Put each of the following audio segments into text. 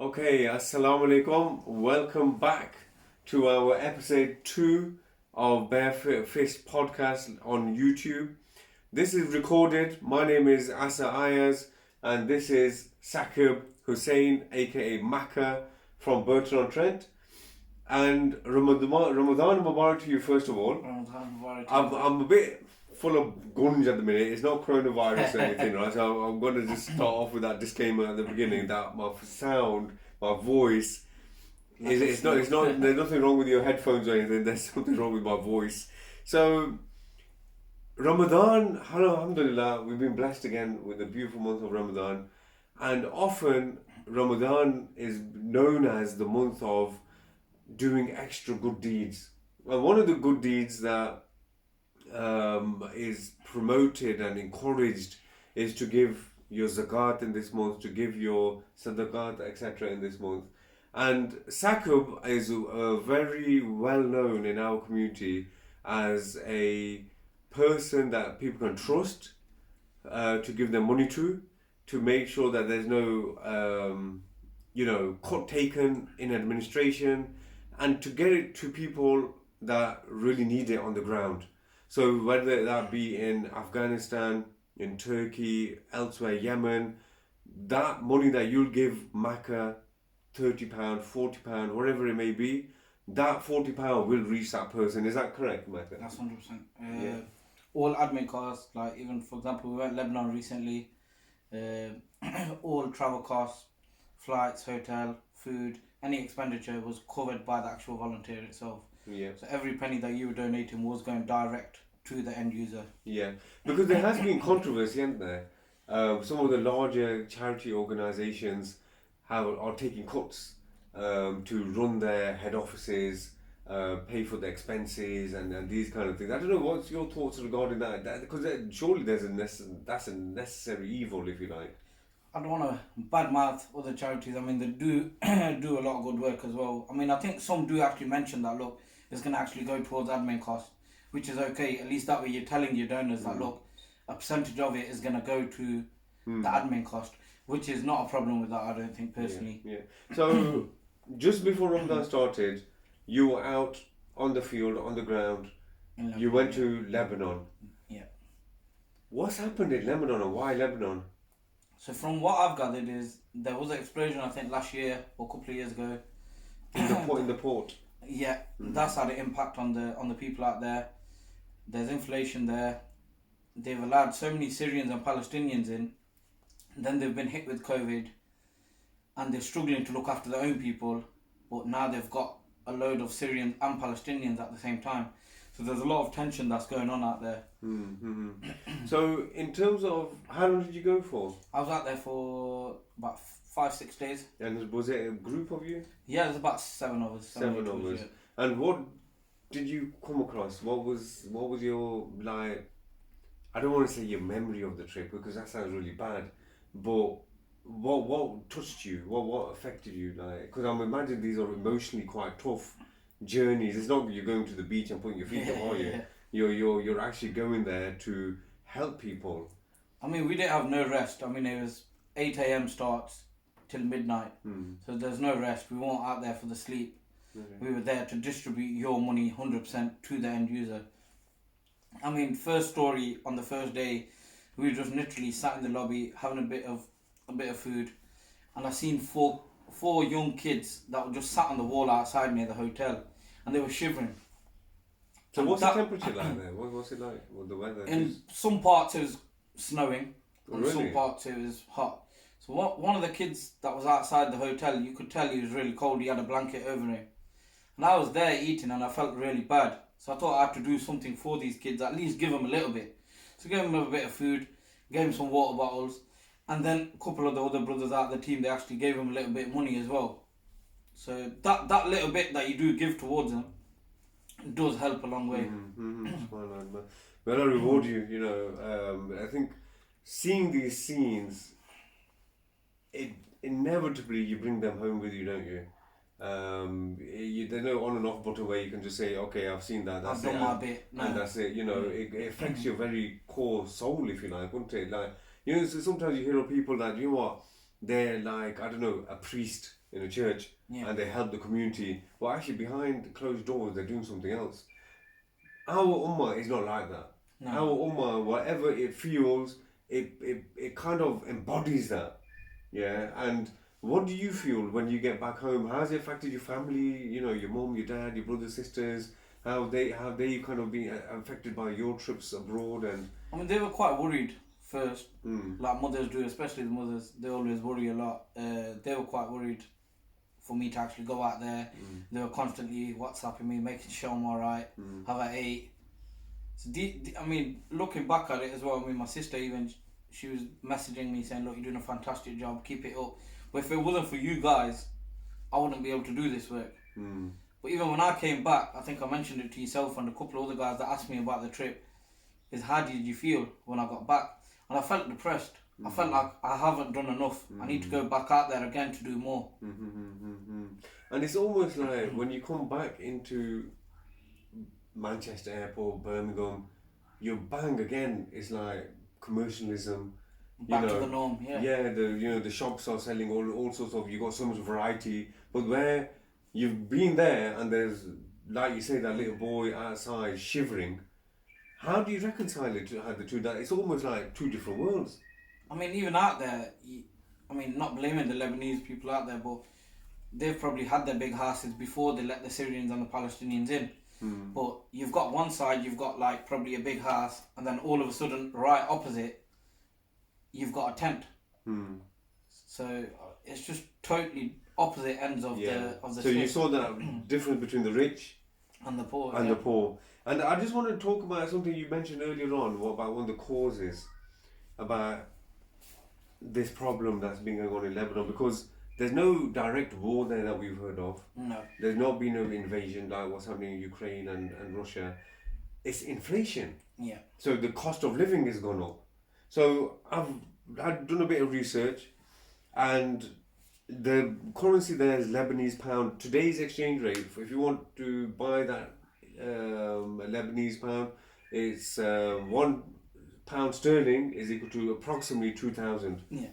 Okay, Assalamu alaikum. Welcome back to our episode 2 of Barefoot Fist podcast on YouTube. This is recorded. My name is Asa Ayaz, and this is Sakib Hussein, aka Macca, from Burton-on-Trent. And Ramadan Mubarak to you, first of all. I'm a bit full of gunge at the minute. It's not coronavirus or anything, right? So I'm going to just start off with that disclaimer at the beginning that my sound, my voice, it's not. There's nothing wrong with your headphones or anything. There's something wrong with my voice. So Ramadan, alhamdulillah, we've been blessed again with the beautiful month of Ramadan, and often Ramadan is known as the month of doing extra good deeds. Well, one of the good deeds that is promoted and encouraged is to give your zakat in this month, to give your sadaqat, etc. in this month. And Sakub is very well known in our community as a person that people can trust to give their money to make sure that there's no cut taken in administration, and to get it to people that really need it on the ground. So whether that be in Afghanistan, in Turkey, elsewhere, Yemen, that money that you'll give Macca, £30, £40, whatever it may be, that £40 will reach that person. Is that correct, Macca? That's 100%. All admin costs, like even for example, we went to Lebanon recently. All travel costs, flights, hotel, food, any expenditure was covered by the actual volunteer itself. Yeah. So every penny that you were donating was going direct to the end user. Yeah, because there has been controversy, hasn't there? Some of the larger charity organisations are taking cuts to run their head offices, pay for the expenses, and these kind of things. I don't know, what's your thoughts regarding that? Because surely that's a necessary evil, if you like. I don't want to badmouth other charities. I mean, they do do a lot of good work as well. I mean, I think some do actually mention that, look, it's going to actually go towards admin costs, which is okay. At least that way you're telling your donors that, look, a percentage of it is going to go to the admin cost, which is not a problem with that, I don't think, personally. Yeah. So, just before Ramadan started, you were out on the field, on the ground. Lebanon, you went to Lebanon. Yeah. What's happened in Lebanon, and why Lebanon? So from what I've gathered is there was an explosion, I think, last year or a couple of years ago. In the port. Yeah, that's had an impact on the people out there. There's inflation there. They've allowed so many Syrians and Palestinians in. Then they've been hit with COVID, and they're struggling to look after their own people. But now they've got a load of Syrians and Palestinians at the same time. So there's a lot of tension that's going on out there. So in terms of, how long did you go for? I was out there for about 5-6 days. And was it a group of you? Yeah, there's about 7 of us. 7 of us. Yeah. And what did you come across? What was your, like, I don't want to say your memory of the trip, because that sounds really bad, but what touched you? What affected you? Like, because I'm imagining these are emotionally quite tough journeys. It's not you're going to the beach and putting your feet up, are you? You're actually going there to help people. I mean, we didn't have no rest. I mean, it was 8 a.m. starts till midnight. So there's no rest. We weren't out there for the sleep. Okay. We were there to distribute your money 100% to the end user. I mean, first story, on the first day, we were just literally sat in the lobby having a bit of food, and I seen four young kids that were just sat on the wall outside near the hotel, and they were shivering. So what's the temperature like there? What's it like? What the weather? In some parts it was snowing, and really? some parts it was hot. So one of the kids that was outside the hotel, you could tell he was really cold. He had a blanket over him, and I was there eating, and I felt really bad. So I thought I had to do something for these kids, at least give them a little bit. So I gave them a bit of food, gave them some water bottles, and then a couple of the other brothers out of the team, they actually gave them a little bit of money as well. So that little bit that you do give towards them does help a long way. Well, I reward you. You know, I think seeing these scenes, it inevitably you bring them home with you, don't you? There's no on and off button where you can just say, okay, I've seen that, that's I've done my bit. No. And that's it. You know, it affects your very core soul, if you like, wouldn't it? Like, you know, so sometimes you hear of people that, you know what, they're like, I don't know, a priest in a church, Yeah. and they help the community. Well, actually, behind closed doors, they're doing something else. Our ummah is not like that. No. Our ummah, whatever it feels, it kind of embodies that. Yeah. And what do you feel when you get back home? How has it affected your family? You know, your mum, your dad, your brothers, sisters. How they kind of been affected by your trips abroad? And I mean, they were quite worried first, mm, like mothers do, especially the mothers. They always worry a lot. They were quite worried for me to actually go out there. They were constantly WhatsApping me, making sure I'm alright, have I ate. So I mean, looking back at it as well, I mean, my sister even, she was messaging me saying, look, you're doing a fantastic job, keep it up. But if it wasn't for you guys, I wouldn't be able to do this work. But even when I came back, I think I mentioned it to yourself and a couple of other guys that asked me about the trip, is how did you feel when I got back? And I felt depressed. I felt like I haven't done enough. I need to go back out there again to do more. And it's almost like when you come back into Manchester Airport, Birmingham, your bang again is like commercialism. Back to the norm, yeah. Yeah, the shops are selling all sorts of, you got so much variety. But where you've been there and there's, like you say, that little boy outside shivering, how do you reconcile it to the two? That it's almost like two different worlds. I mean, even out there, I mean, not blaming the Lebanese people out there, but they've probably had their big houses before they let the Syrians and the Palestinians in. But you've got one side, you've got like probably a big house, and then all of a sudden, right opposite, you've got a tent. So it's just totally opposite ends of the So you saw that difference between the rich and the poor. And the poor. And I just want to talk about something you mentioned earlier on, about one of the causes about this problem that's been going on in Lebanon, because there's no direct war there that we've heard of. No. There's not been an invasion like what's happening in Ukraine and Russia. It's inflation. Yeah. So the cost of living has gone up. So I've done a bit of research, and the currency there is Lebanese pound. Today's exchange rate, if you want to buy that Lebanese pound, it's £1 sterling is equal to approximately 2,000. Yeah.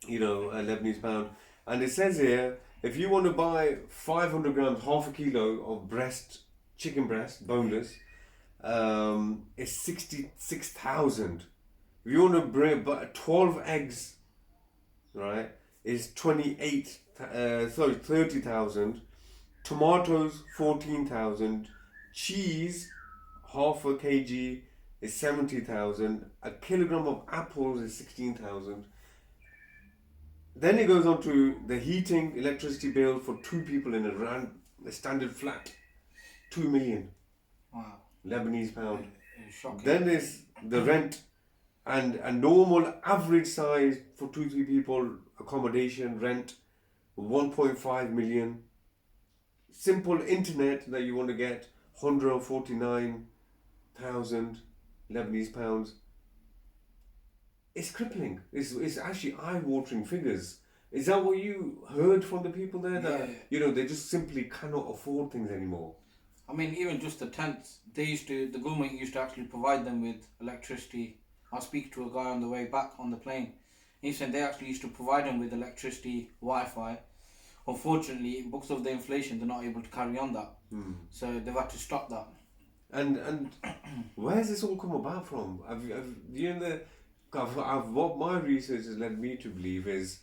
A Lebanese pound. And it says here, if you want to buy 500 grams, half a kilo of chicken breast, boneless, it's 66,000. If you want to bring 12 eggs, right, is 30,000. Tomatoes, 14,000. Cheese, half a kg is 70,000. A kilogram of apples is 16,000. Then it goes on to the heating, electricity bill for two people in a standard flat, 2 million. Wow. Lebanese pound. Shocking. Then there's the rent, and a normal average size for 2-3 people accommodation rent, 1.5 million. Simple internet that you want to get, 149,000 Lebanese pounds. It's crippling. It's actually eye-watering figures. Is that what you heard from the people there? That they just simply cannot afford things anymore. I mean, even just the tents, the government used to actually provide them with electricity. I speak to a guy on the way back on the plane. He said they actually used to provide them with electricity, Wi-Fi. Unfortunately, because of the inflation, they're not able to carry on that. So they've had to stop that. And where's this all come about from? What my research has led me to believe is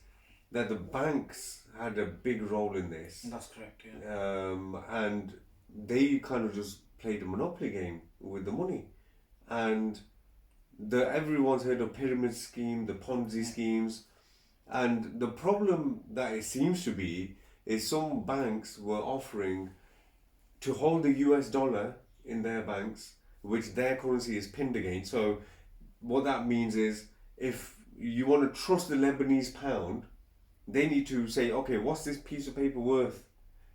that the banks had a big role in this. That's correct, yeah. And they kind of just played a monopoly game with the money. And everyone's heard of pyramid scheme, the Ponzi schemes. And the problem that it seems to be is some banks were offering to hold the US dollar in their banks, which their currency is pinned against. So what that means is, if you want to trust the Lebanese pound, they need to say, okay, what's this piece of paper worth?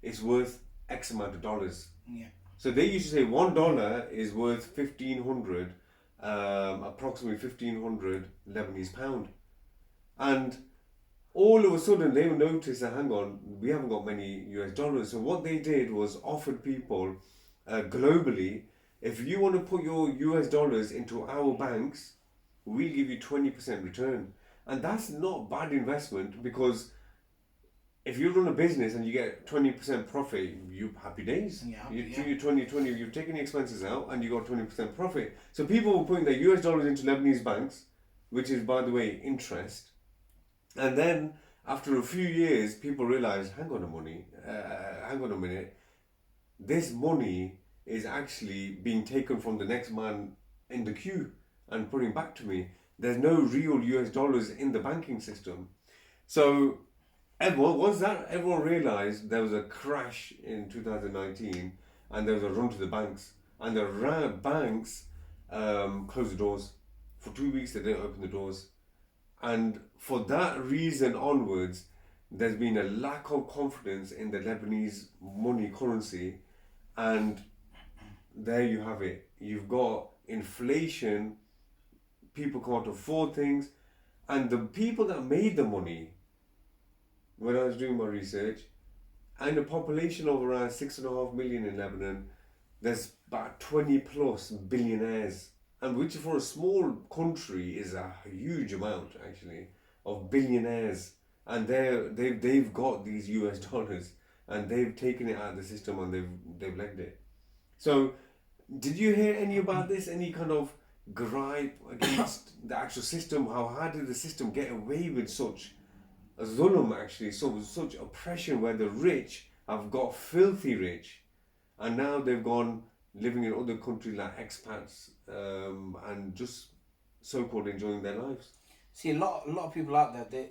It's worth X amount of dollars. Yeah. So they used to say $1 is worth 1,500, approximately 1,500 Lebanese pound. And all of a sudden they noticed that, hang on, we haven't got many US dollars. So what they did was offered people globally, if you want to put your US dollars into our banks, we'll give you 20% return. And that's not bad investment, because if you run a business and you get 20% profit, you happy days. Yeah, You yeah. you 20, you've taken the expenses out and you got 20% profit. So people were putting their US dollars into Lebanese banks, which is, by the way, interest. And then after a few years, people realized, hang on a minute, this money is actually being taken from the next man in the queue and putting back to me. There's no real US dollars in the banking system. So everyone realized there was a crash in 2019 and there was a run to the banks, and the banks closed the doors. For 2 weeks they didn't open the doors, and for that reason onwards, there's been a lack of confidence in the Lebanese money currency, and there you have it. You've got inflation, people can't afford things, and the people that made the money, when I was doing my research, and a population of around 6.5 million in Lebanon, there's about 20 plus billionaires, and which for a small country is a huge amount actually of billionaires, and they've got these US dollars and they've taken it out of the system and they've legged it. So, did you hear any about this? Any kind of gripe against the actual system? How did the system get away with such a zulm, actually, so such oppression, where the rich have got filthy rich, and now they've gone living in other countries like expats, and just so-called enjoying their lives? See, a lot of people out there,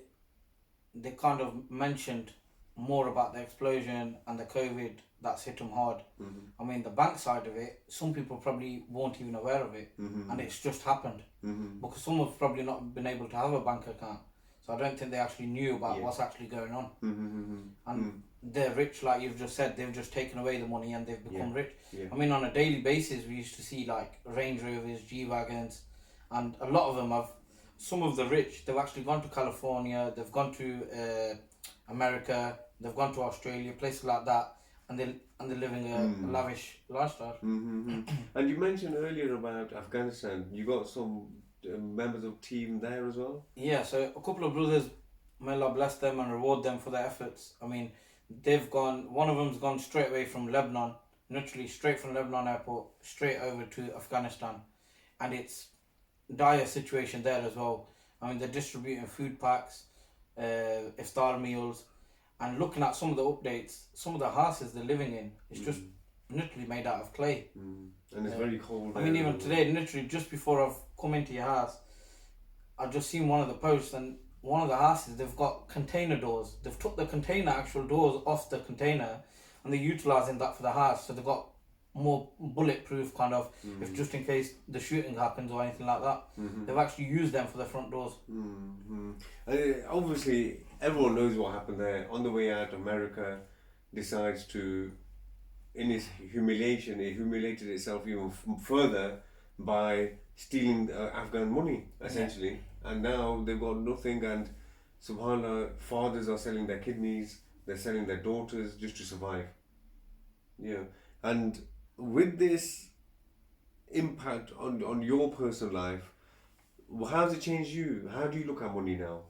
they kind of mentioned more about the explosion and the COVID that's hit them hard. I mean, the bank side of it, some people probably weren't even aware of it, and it's just happened because some have probably not been able to have a bank account. So I don't think they actually knew about what's actually going on. And they're rich, like you've just said, they've just taken away the money and they've become rich. I mean, on a daily basis, we used to see like Range Rovers, G-Wagons, and a lot of them have, some of the rich, they've actually gone to California, they've gone to America, they've gone to Australia, places like that, and they're living a lavish lifestyle. And you mentioned earlier about Afghanistan. You got some members of team there as well? Yeah, so a couple of brothers, may Allah bless them and reward them for their efforts. I mean, they've gone, one of them's gone straight away from Lebanon, literally straight from Lebanon airport, straight over to Afghanistan. And it's dire situation there as well. I mean, they're distributing food packs, iftar meals, and looking at some of the updates, some of the houses they're living in, it's just literally made out of clay. And it's very cold. I mean, even today, literally just before I've come into your house, I've just seen one of the posts, and one of the houses, they've got container doors. They've took the container, actual doors off the container, and they're utilising that for the house. So they've got more bulletproof kind of, if just in case the shooting happens or anything like that. They've actually used them for the front doors. Obviously, everyone knows what happened there. On the way out, America decides to, in its humiliation, it humiliated itself even further by stealing Afghan money, essentially. And now they've got nothing, and subhanAllah, fathers are selling their kidneys, they're selling their daughters just to survive. Yeah. And with this impact on your personal life, how has it changed you? How do you look at money now?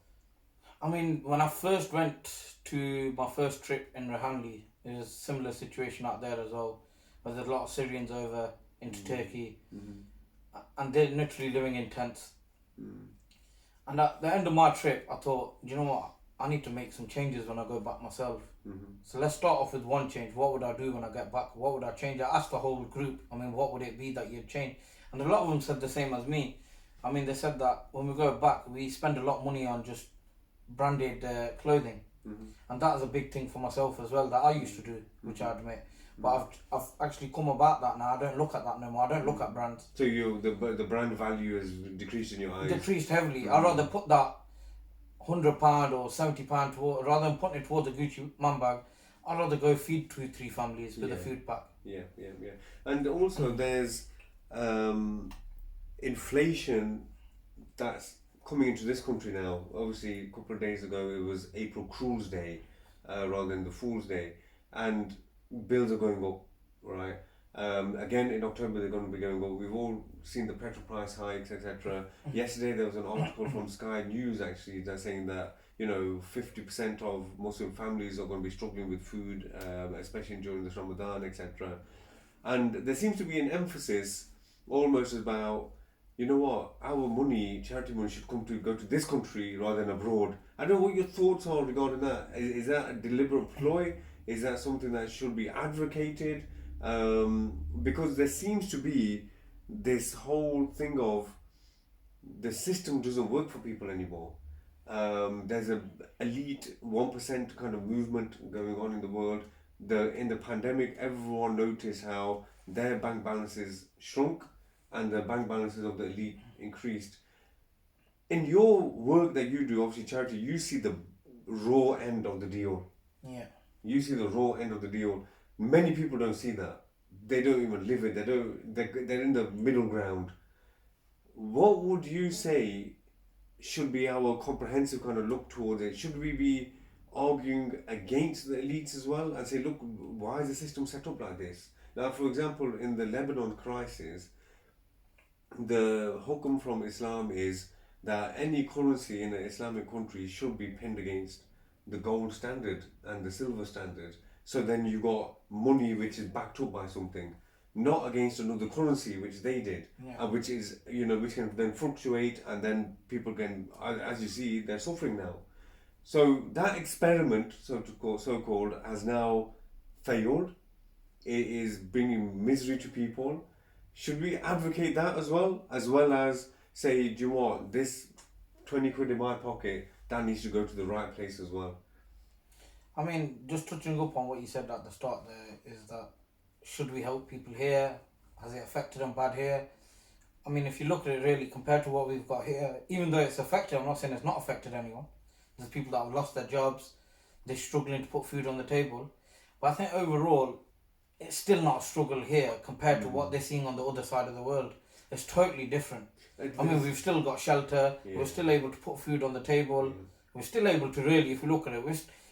I mean, when I first went to my first trip in Rahanli, there was a similar situation out there as well. There's a lot of Syrians over into Turkey, and they're literally living in tents. And at the end of my trip, I thought, you know what, I need to make some changes when I go back myself. So let's start off with one change. What would I do when I get back? What would I change? I asked the whole group, I mean, what would it be that you'd change? And a lot of them said the same as me. I mean, they said that when we go back, we spend a lot of money on just branded clothing. And that is a big thing for myself as well that I used to do, which I admit. But I've actually come about that now. I don't look at that no more. I don't look at brands. So the brand value has decreased in your eyes? Decreased heavily. I'd rather put that £100 or £70 rather than putting it towards a Gucci man bag. I'd rather go feed 2-3 families with a food pack. Yeah. And also there's inflation that's coming into this country now. Obviously, a couple of days ago it was April Fool's Day rather than the Fool's Day, and bills are going up, right? Again, in October, they're going to be going up. We've all seen the petrol price hikes, etc. Yesterday, there was an article from Sky News, actually, that's saying that, 50% of Muslim families are going to be struggling with food, especially during this Ramadan, etc. And there seems to be an emphasis almost about, our money, charity money, should go to this country rather than abroad. I don't know what your thoughts are regarding that. Is that a deliberate ploy? Is that something that should be advocated? Because there seems to be this whole thing of the system doesn't work for people anymore. There's a elite 1% kind of movement going on in the world. In the pandemic, everyone noticed how their bank balances shrunk and the bank balances of the elite increased. In your work that you do, obviously charity, you see the raw end of the deal. Yeah. You see the raw end of the deal. Many people don't see that. They don't even live it. They're in the middle ground. What would you say should be our comprehensive kind of look towards it? Should we be arguing against the elites as well and say, look, why is the system set up like this? Now, for example, in the Lebanon crisis, the hukum from Islam is that any currency in an Islamic country should be pinned against the gold standard and the silver standard. So then you got money which is backed up by something, not against another currency which they did, and which is which can then fluctuate, and then people can, as you see, they're suffering now. So that experiment, so called, has now failed. It is bringing misery to people. Should we advocate that as well as say, do you want this 20 quid in my pocket? That needs to go to the right place as well. I mean, just touching up on what you said at the start there, is that should we help people here? Has it affected them bad here? I mean, if you look at it really compared to what we've got here, even though it's affected, I'm not saying it's not affected anyone. There's people that have lost their jobs, they're struggling to put food on the table. But I think overall, it's still not a struggle here compared to what they're seeing on the other side of the world. It's totally different. I mean, we've still got shelter, we're still able to put food on the table, we're still able to really, if you look at it,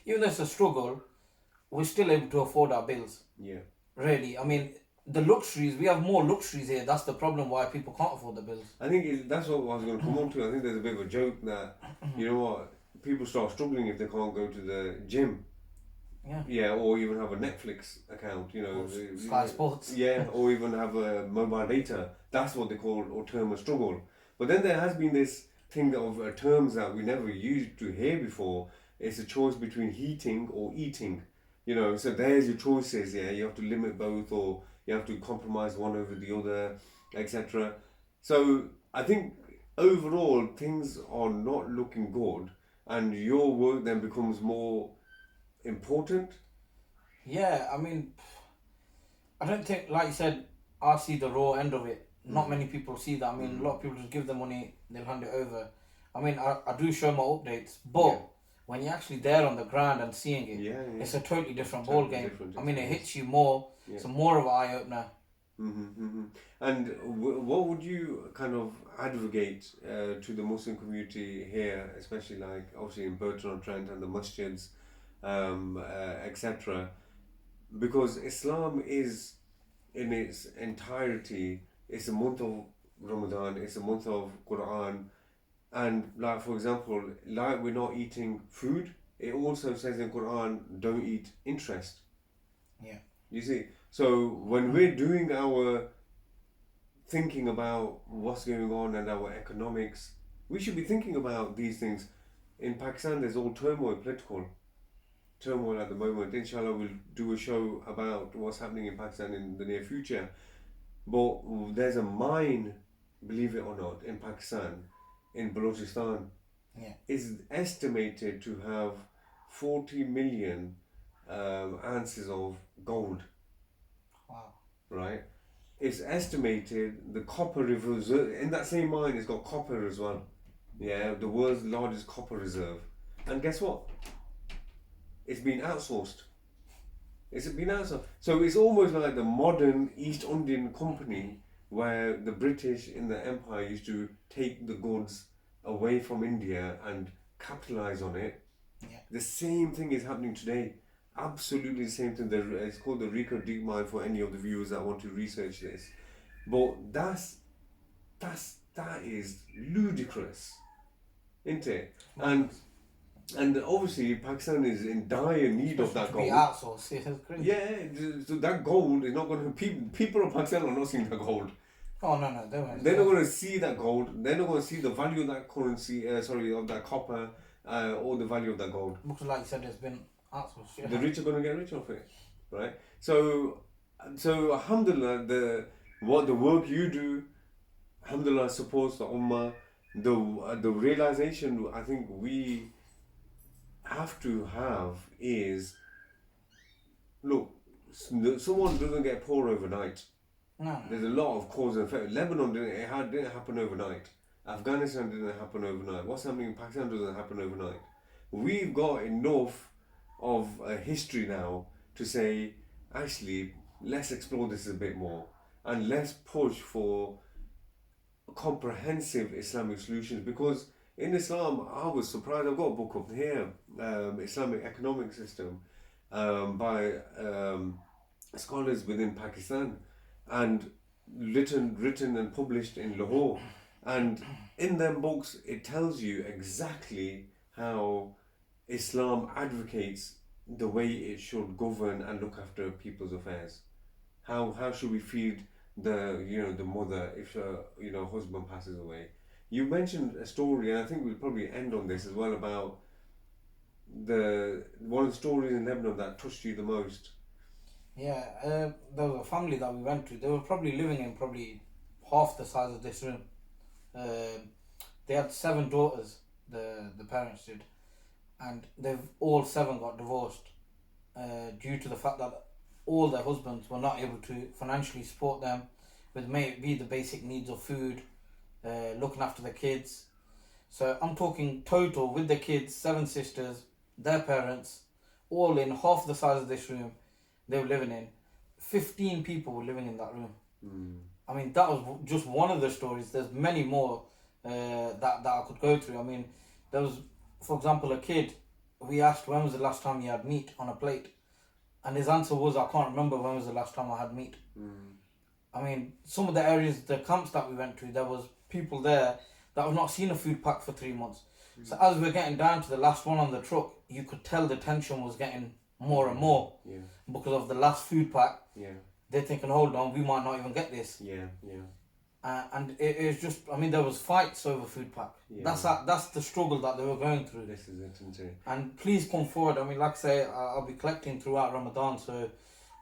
even though it's a struggle, we're still able to afford our bills. Yeah. Really, I mean, the luxuries, we have more luxuries here. That's the problem why people can't afford the bills. I think that's what I was going to come on to. I think there's a bit of a joke that, people start struggling if they can't go to the gym. Yeah, or even have a Netflix account, Sky Sports. Yeah, or even have a mobile data. That's what they call or term a struggle. But then there has been this thing of terms that we never used to hear before. It's a choice between heating or eating. So there's your choices. Yeah, you have to limit both, or you have to compromise one over the other, etc. So I think overall things are not looking good, and your work then becomes more important. Yeah, I mean, I don't think, like you said, I see the raw end of it. Not many people see that. I mean, a lot of people just give the money, they'll hand it over. I mean, I do show my updates, but when you're actually there on the ground and seeing it, it's a totally different ball game. I mean, it hits you more. It's more of an eye opener. And what would you kind of advocate to the Muslim community here, especially like obviously in Burton-on-Trent and the masjids, etc. Because Islam is in its entirety, it's a month of Ramadan, it's a month of Quran, and like for example, like we're not eating food, it also says in Quran, don't eat interest. Yeah. You see, so when we're doing our thinking about what's going on and our economics, we should be thinking about these things. In Pakistan, there's all political turmoil at the moment. Inshallah, we'll do a show about what's happening in Pakistan in the near future. But there's a mine, believe it or not, in Pakistan, in Balochistan. Is estimated to have 40 million ounces of gold. Wow. Right? It's estimated the copper reserve, in that same mine, it's got copper as well. Yeah, the world's largest copper reserve. And guess what? It's been outsourced. So it's almost like the modern East Indian Company, where the British in the empire used to take the goods away from India and capitalize on it. The same thing is happening today. absolutely the same thing. It's called the Rico Deep Mine for any of the viewers that want to research this. But that is ludicrous, isn't it? And obviously Pakistan is in dire need of that to be gold. outsourced, it's crazy. Yeah, so that gold is not going to people of Pakistan are not seeing that gold. Oh no, they won't. They're not going to see that gold. They're not going to see the value of that currency. Of that copper, or the value of that gold. Because like you said, it's been outsourced. Yeah. The rich are going to get rich off it, right? So alhamdulillah, what the work you do, alhamdulillah, supports the ummah. The realization I think we have to have is, look, someone doesn't get poor overnight. No. There's a lot of cause and effect. Lebanon didn't happen overnight. Afghanistan didn't happen overnight. What's happening in Pakistan doesn't happen overnight. We've got enough of a history now to say, actually, let's explore this a bit more and let's push for comprehensive Islamic solutions, because in Islam, I was surprised. I've got a book up here, Islamic Economic System, by scholars within Pakistan, and written and published in Lahore. And in them books, it tells you exactly how Islam advocates the way it should govern and look after people's affairs. How should we feed the mother if her husband passes away? You mentioned a story, and I think we'll probably end on this as well, about one of the stories in Lebanon that touched you the most. Yeah, there was a family that we went to. They were probably living in probably half the size of this room. They had 7 daughters, the parents did, and they've all 7 got divorced due to the fact that all their husbands were not able to financially support them with maybe the basic needs of food, looking after the kids. So I'm talking total with the kids, 7 sisters, their parents, all in half the size of this room they were living in. 15 people were living in that room. I mean, that was just one of the stories. There's many more that I could go through. I mean, there was, for example, a kid. We asked when was the last time you had meat on a plate, and his answer was, I can't remember when was the last time I had meat. I mean, some of the areas, the camps that we went to, there was people there that have not seen a food pack for 3 months. So as we're getting down to the last one on the truck, you could tell the tension was getting more and more because of the last food pack. They're thinking, hold on, we might not even get this. And it's just, I mean, there was fights over food pack. That's the struggle that they were going through. This is it, isn't it? And please come forward. I mean, like I say, I'll be collecting throughout Ramadan, so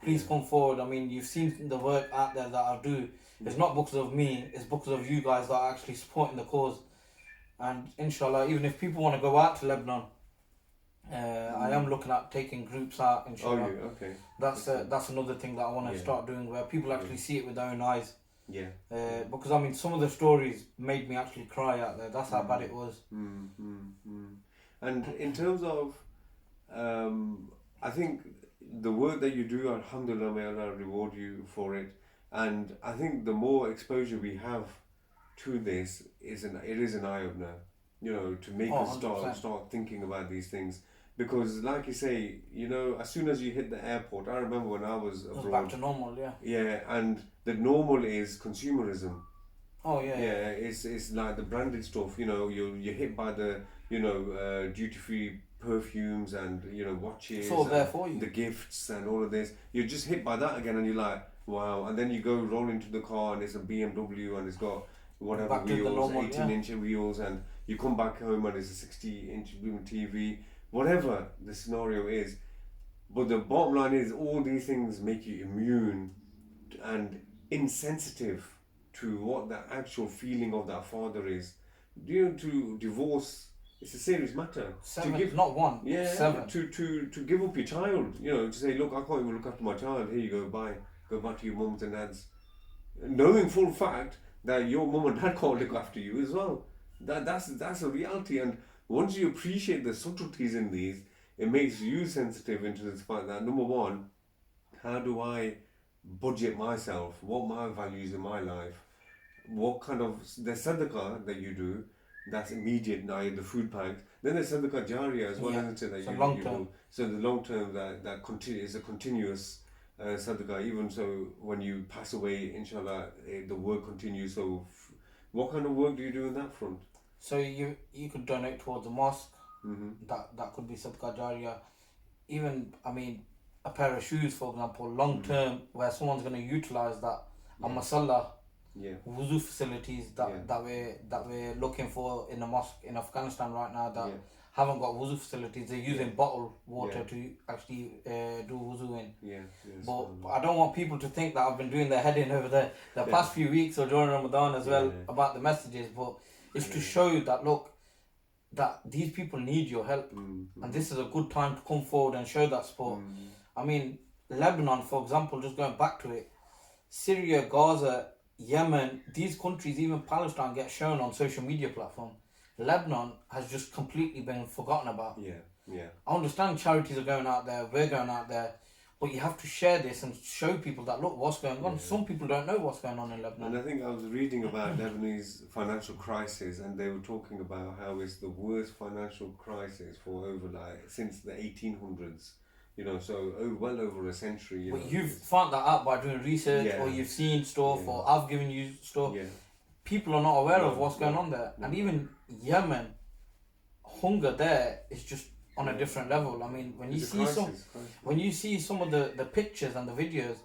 please come forward. I mean, you've seen the work out there that I do. It's not because of me, it's because of you guys that are actually supporting the cause. And inshallah, even if people want to go out to Lebanon, I am looking at taking groups out, inshallah. Okay. That's another thing that I want to start doing, where people actually see it with their own eyes. Because I mean, some of the stories made me actually cry out there. That's how bad it was. And in terms of, I think the work that you do, alhamdulillah, may Allah reward you for it. And I think the more exposure we have to this, it is an eye opener, to make us start thinking about these things. Because, like you say, as soon as you hit the airport, I remember when I was abroad. It was back to normal, yeah. Yeah, and the normal is consumerism. Oh yeah. It's like the branded stuff. You're hit by the duty free perfumes and watches. It's all there for you. The gifts and all of this. You're just hit by that again, and you're like, wow. And then you go roll into the car, and it's a BMW, and it's got whatever Back to the wheels, normal, 18-inch wheels, and you come back home and it's a 60-inch TV. Whatever the scenario is, but the bottom line is all these things make you immune and insensitive to what the actual feeling of that father is. To divorce, it's a serious matter. 7, not 1. 7. To give up your child, to say, look, I can't even look after my child. Here you go, bye. Go back to your mums and dads, knowing full fact that your mum and dad can't look after you as well. That's a reality. And once you appreciate the subtleties in these, it makes you sensitive into the fact that, number one, how do I budget myself? What my values in my life? What kind of the sadaqah that you do, that's immediate now, the food bank, Then there's Sadaqah Jariyah as well, Yeah. isn't it? That So you, long you term. do. So the long term that is a continuous Sadaqah. Even so, when you pass away, inshallah, the work continues. So, what kind of work do you do in that front? So you could donate towards a mosque. Mm-hmm. That could be Sadaqah Jariyah. Even, I mean, a pair of shoes, for example, long term, where someone's going to utilize that. A masalla, Yeah. wuzu facilities that, Yeah. that we're looking for in the mosque in Afghanistan right now that Yeah. haven't got wuzu facilities. They're using bottled water Yeah. to actually do wuzu in. Yeah. Yes. But I don't want people to think that I've been doing their head in over the past few weeks or during Ramadan as well about the messages. But it's to show that, look, that these people need your help, and this is a good time to come forward and show that support. I mean, Lebanon, for example, just going back to it, Syria, Gaza, Yemen, these countries, even Palestine, get shown on social media platforms. Lebanon has just completely been forgotten about. Yeah. Yeah. I understand charities are going out there, we're going out there, but you have to share this and show people that, look, what's going on. Some people don't know what's going on in Lebanon. And I think I was reading about Lebanese financial crisis, and they were talking about how it's the worst financial crisis for over since the 1800s. You know, so well over a century. But you've found that out by doing research, or you've seen stuff, or I've given you stuff. Yeah. People are not aware of what's going on there. And even Yemen, hunger there is just on a different level. I mean, when you see when you see some of the pictures and the videos,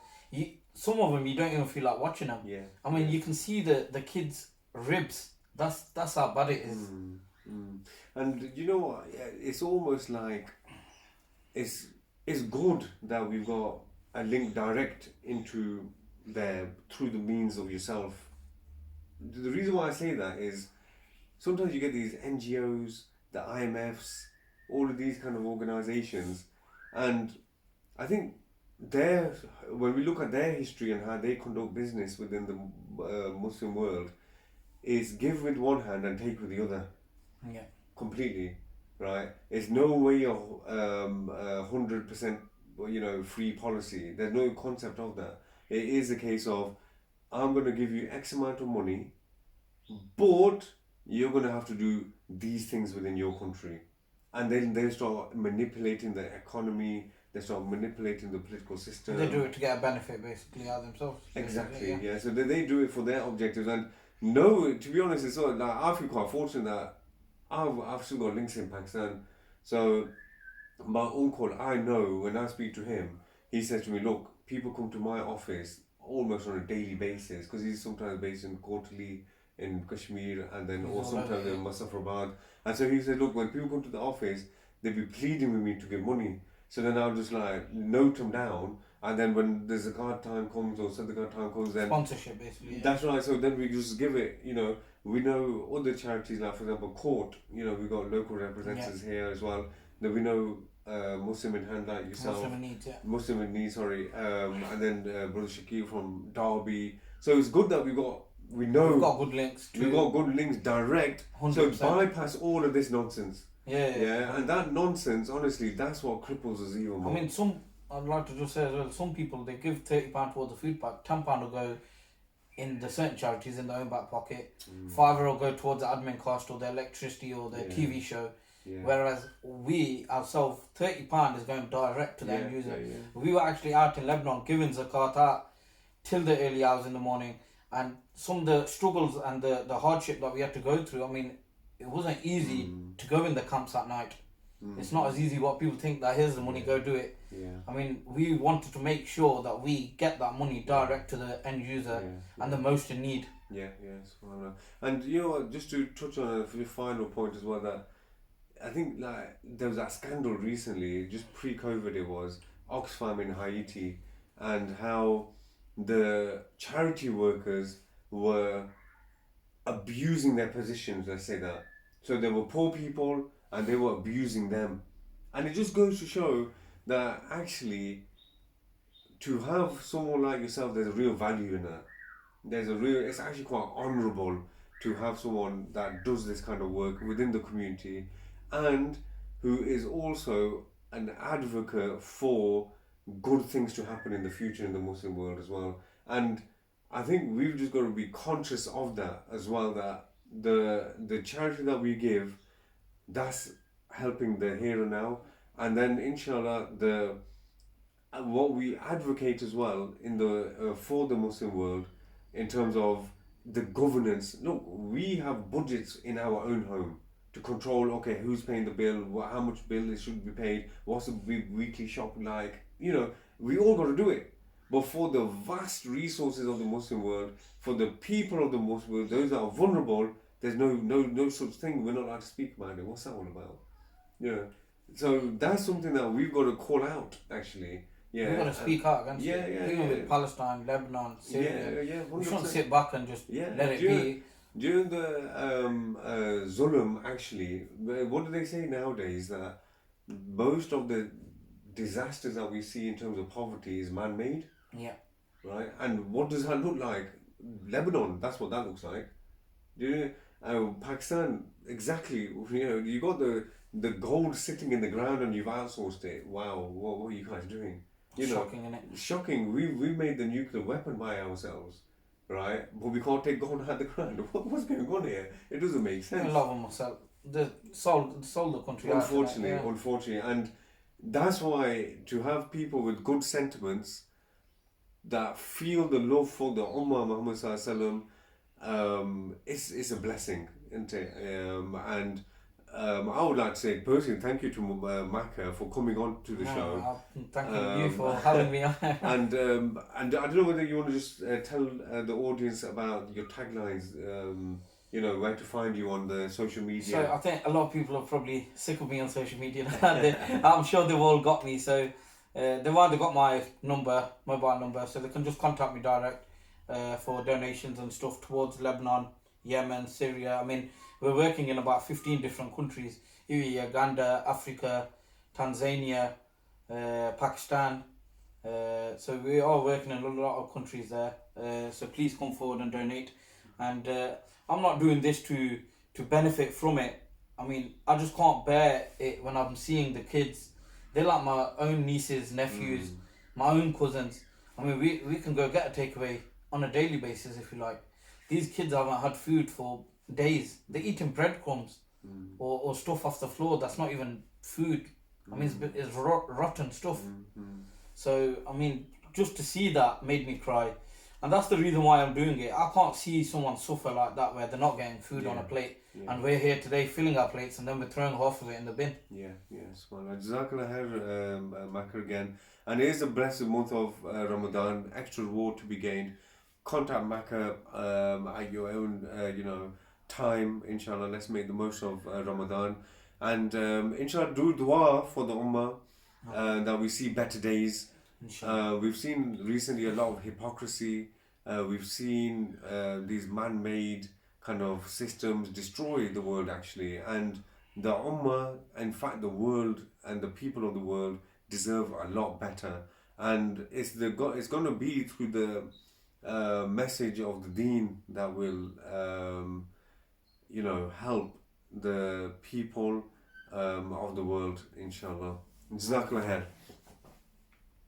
some of them you don't even feel like watching them. Yeah. I mean, you can see the kids' ribs. That's how bad it is. And you know what? It's almost like it's good that we've got a link direct into there through the means of yourself. The reason why I say that is sometimes you get these NGOs, the IMFs, all of these kind of organizations, and I think when we look at their history and how they conduct business within the Muslim world, is give with one hand and take with the other. Yeah. Completely, right? It's no way of 100% free policy. There's no concept of that. It is a case of, I'm going to give you X amount of money, but you're going to have to do these things within your country. And then they start manipulating the economy, they start manipulating the political system. They do it to get a benefit, basically, out of themselves. Exactly, yeah. So they do it for their objectives. And no, to be honest, it's sort of like, I feel quite fortunate that I've still got links in Pakistan. So my uncle, I know when I speak to him, he says to me, look, people come to my office almost on a daily basis, because he's sometimes based in Kotli in Kashmir, and then or sometimes in Muzaffarbad. And so he said, look, when people come to the office, they'd be pleading with me to give money. So then I'll just like note them down, and then when the zakat time comes or Sadaqah time comes, then sponsorship basically. Yeah. That's right. So then we just give it. We know other charities, like for example Court. We've got local representatives here as well. Then we know Muslim in Hand like yourself. Muslim in Need, sorry. And then Brother Shakir from Derby. So it's good that we've got good links. We've got good links direct. 100%. So bypass all of this nonsense. Yeah. And that nonsense, honestly, that's what cripples us even more. I mean, I'd like to just say as well, some people, they give £30 towards the food pack, £10 will go in the certain charities in their own back pocket, £5 will go towards the admin cost or the electricity or the TV show. Yeah. Whereas we ourselves, £30 is going direct to the end user. We were actually out in Lebanon giving zakat out till the early hours in the morning, and some of the struggles and the hardship that we had to go through, I mean, it wasn't easy to go in the camps at night. It's not as easy what people think that here's the money, go do it. I mean, we wanted to make sure that we get that money direct to the end user and the most in need. Yes. And just to touch on a final point as well, that I think like there was that scandal recently, just pre-COVID it was, Oxfam in Haiti, and how the charity workers were abusing their positions, let's say that. So there were poor people and they were abusing them. And it just goes to show that actually to have someone like yourself, there's a real value in that. It's actually quite honourable to have someone that does this kind of work within the community and who is also an advocate for good things to happen in the future in the Muslim world as well. And I think we've just got to be conscious of that as well, that the charity that we give, that's helping the here and now, and then inshallah the what we advocate as well in the for the Muslim world in terms of the governance. Look, we have budgets in our own home to control. Okay, who's paying the bill? How much bill it should be paid? What's the weekly shopping like? You know, we all got to do it. But for the vast resources of the Muslim world, for the people of the Muslim world, those that are vulnerable, there's no such thing. We're not allowed to speak about it. What's that all about? Yeah. So that's something that we've got to call out, actually. Yeah. We've got to speak out against yeah, it. yeah, Even yeah. with Palestine, Lebanon, Syria. Yeah, We shouldn't 100%. sit back and just Yeah, let it be. During the Zulum, actually, what do they say nowadays? That most of the disasters that we see in terms of poverty is man-made, Yeah. right? And what does that look like? Lebanon, that's what that looks like. You know, Pakistan, exactly. You know, you got the gold sitting in the ground and you've outsourced it. Wow, what are you guys doing? You know, Shocking, innit? shocking. We made the nuclear weapon by ourselves, right? But we can't take gold out of the ground. What's going on here? It doesn't make A sense. lot of them myself. They sold the country out. Unfortunately, Yeah. unfortunately, and that's why to have people with good sentiments that feel the love for the Ummah Muhammad Sallallahu Alaihi Wasallam, it's a blessing, isn't it? And I would like to say personally, thank you to Macca for coming on to the show. I'm thanking you for having me on. And I don't know whether you want to just tell the audience about your taglines. You know, where to find you on the social media. So I think a lot of people are probably sick of me on social media. I'm sure they've all got me. So they've either got my mobile number, so they can just contact me direct for donations and stuff towards Lebanon, Yemen, Syria. I mean, we're working in about 15 different countries: Uganda, Africa, Tanzania, Pakistan. So we are working in a lot of countries there. So please come forward and donate. And I'm not doing this to benefit from it. I mean, I just can't bear it when I'm seeing the kids. They're like my own nieces, nephews, my own cousins. I mean, we can go get a takeaway on a daily basis if you like. These kids haven't had food for days. They're eating breadcrumbs or stuff off the floor that's not even food. I mean, it's rotten stuff. So, I mean, just to see that made me cry. And that's the reason why I'm doing it. I can't see someone suffer like that where they're not getting food on a plate. Yeah. And we're here today filling our plates and then we're throwing half of it in the bin. Subhanallah. Jazakallah khair, Makar again. And it is a blessed month of Ramadan, extra reward to be gained. Contact Macca at your own, time, inshallah. Let's make the most of Ramadan. And inshallah, do dua for the Ummah, that we see better days. We've seen recently a lot of hypocrisy. We've seen these man-made kind of systems destroy the world, actually, and the Ummah, in fact the world and the people of the world deserve a lot better, and it's going to be through the message of the deen that will help the people of the world, inshallah. Jazakallah khair.